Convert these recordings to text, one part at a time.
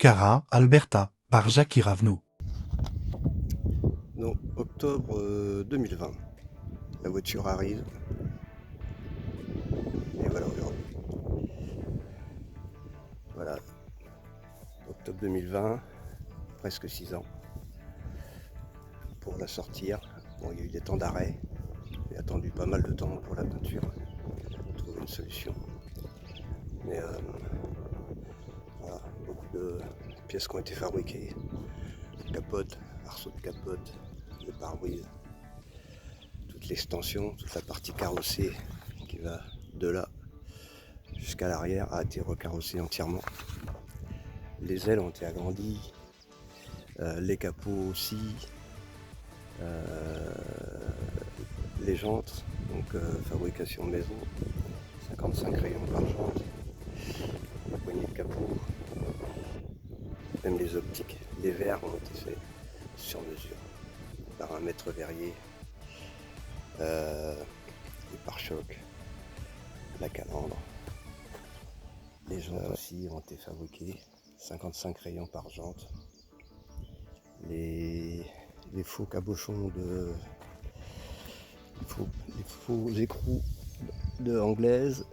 Cara, Alberta, par Jacques Ravenot. Non, octobre 2020. La voiture arrive. Et voilà aujourd'hui. Voilà, octobre 2020, presque 6 ans pour la sortir. Bon, il y a eu des temps d'arrêt. J'ai attendu pas mal de temps pour la peinture, pour trouver une solution. Mais voilà, beaucoup de pièces qui ont été fabriquées. Capote, arceau de capote, le pare-brise, toute l'extension, toute la partie carrossée qui va de là jusqu'à l'arrière a été recarrossée entièrement. Les ailes ont été agrandies, les capots aussi, les jantes, donc fabrication maison, 55 rayons par jante, la poignée de capot, même les optiques, les verres ont été faits sur mesure par un maître verrier, les pare-chocs, la calandre, les jantes aussi ont été fabriquées, 55 rayons par jante, les faux cabochons les faux écrous de anglaise,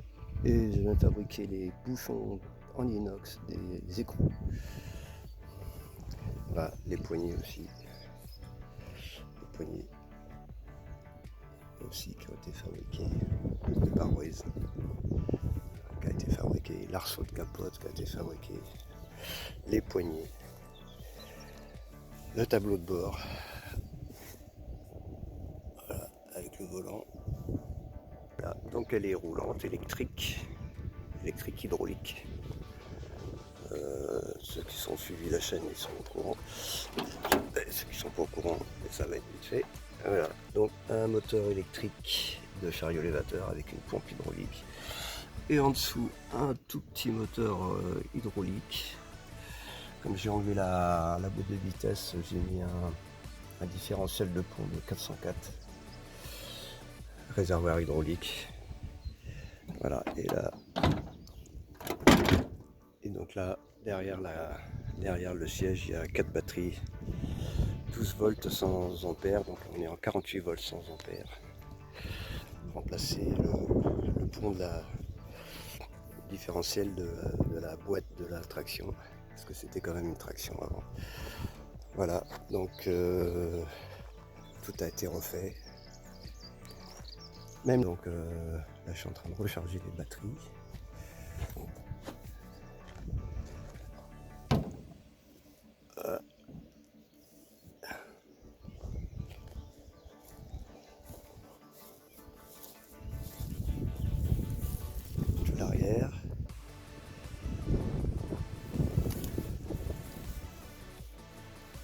et j'ai même fabriqué les bouchons en inox des écrous. Voilà, les poignées aussi. Les poignées aussi qui ont été fabriquées. Le pare-brise qui a été fabriqué. L'arceau de capote qui a été fabriqué. Les poignées. Le tableau de bord. Voilà, avec le volant. Voilà, donc elle est roulante, électrique hydraulique. Ceux qui sont suivis la chaîne, ils sont au courant. Et ceux qui sont pas au courant, ça va être vite fait. Voilà, donc un moteur électrique de chariot élévateur avec une pompe hydraulique. Et en dessous, un tout petit moteur hydraulique. Comme j'ai enlevé la boîte de vitesse, j'ai mis un différentiel de pont de 404. Réservoir hydraulique. Voilà, et là. Et donc là, derrière le siège, il y a 4 batteries, 12 volts 100 ampères, donc on est en 48 volts 100 ampères. Remplacer le pont de la différentiel de la boîte de la traction, parce que c'était quand même une traction avant. Voilà, donc tout a été refait. Même donc là je suis en train de recharger les batteries. De l'arrière.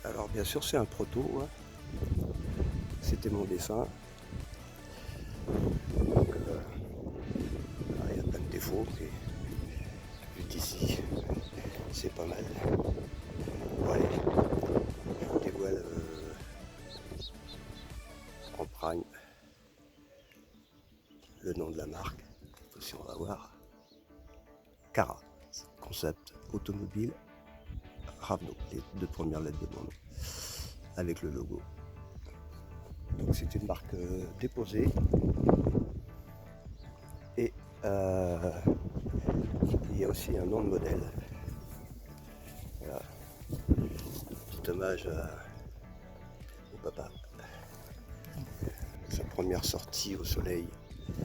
Alors bien sûr c'est un proto, hein. C'était mon dessin. Donc il y a plein de défauts, mais vu d'ici c'est pas mal. Bon, allez, je vous dévoile en prime le nom de la marque, si on va voir. Cara, concept automobile Ravenot, les 2 premières lettres de mon nom, avec le logo. Donc c'est une marque déposée. Et il y a aussi un nom de modèle. Voilà. Petit hommage au papa. Sa première sortie au soleil.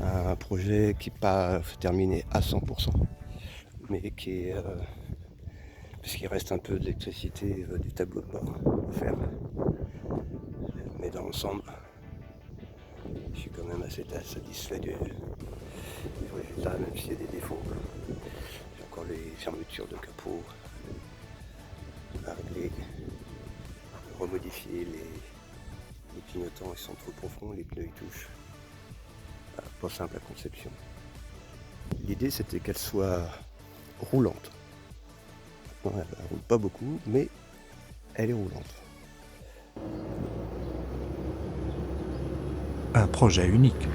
Un projet qui n'est pas terminé à 100%, mais qui est puisqu'il reste un peu d'électricité du tableau de bord à faire. Mais dans l'ensemble, je suis quand même assez satisfait du résultat, même s'il y a des défauts. J'ai encore les fermetures de capot à régler, remodifier les clignotants, ils sont trop profonds, les pneus ils touchent. Pas simple à conception. L'idée c'était qu'elle soit roulante. Bon, elle ne roule pas beaucoup, mais elle est roulante. Un projet unique.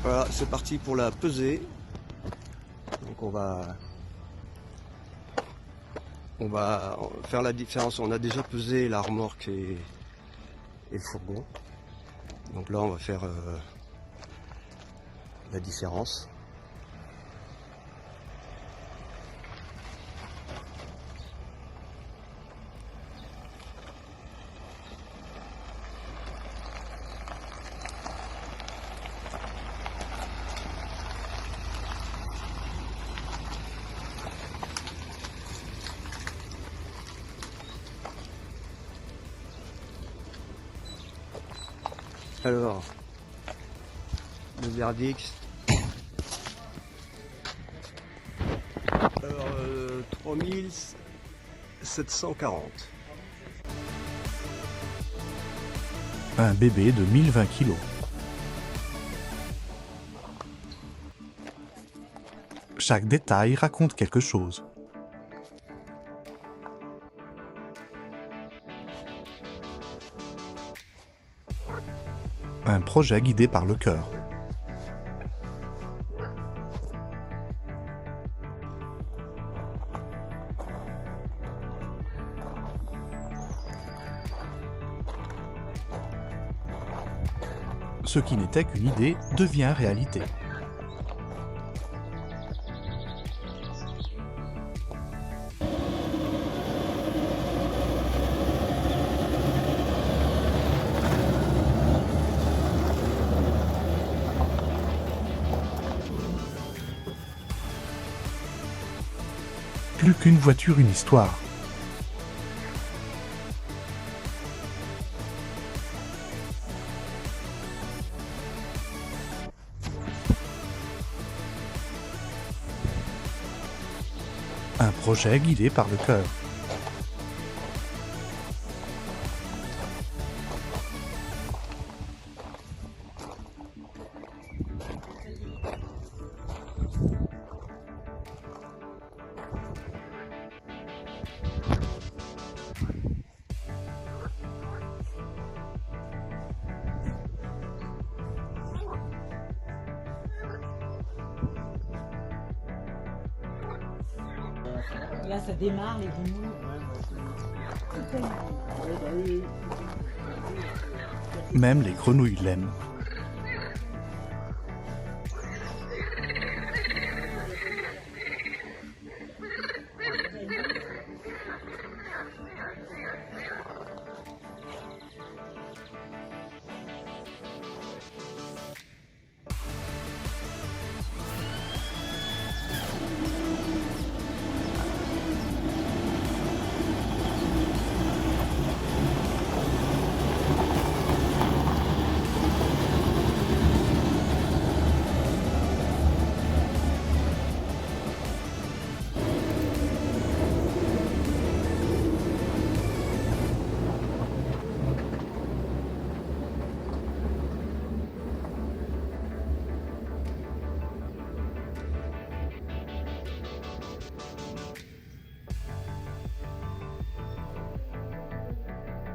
Voilà, c'est parti pour la pesée. Donc on va faire la différence. On a déjà pesé la remorque et le fourgon. Donc là on va faire la différence. Alors, le verdict. Alors, 3740. Un bébé de 1020 kg. Chaque détail raconte quelque chose. Un projet guidé par le cœur. Ce qui n'était qu'une idée devient réalité. Plus qu'une voiture, une histoire. Un projet guidé par le cœur. Là, ça démarre, les guimauves. Même les grenouilles l'aiment.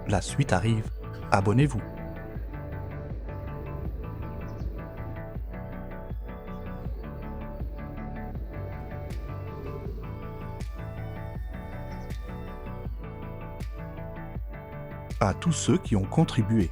La suite arrive. Abonnez-vous. À tous ceux qui ont contribué.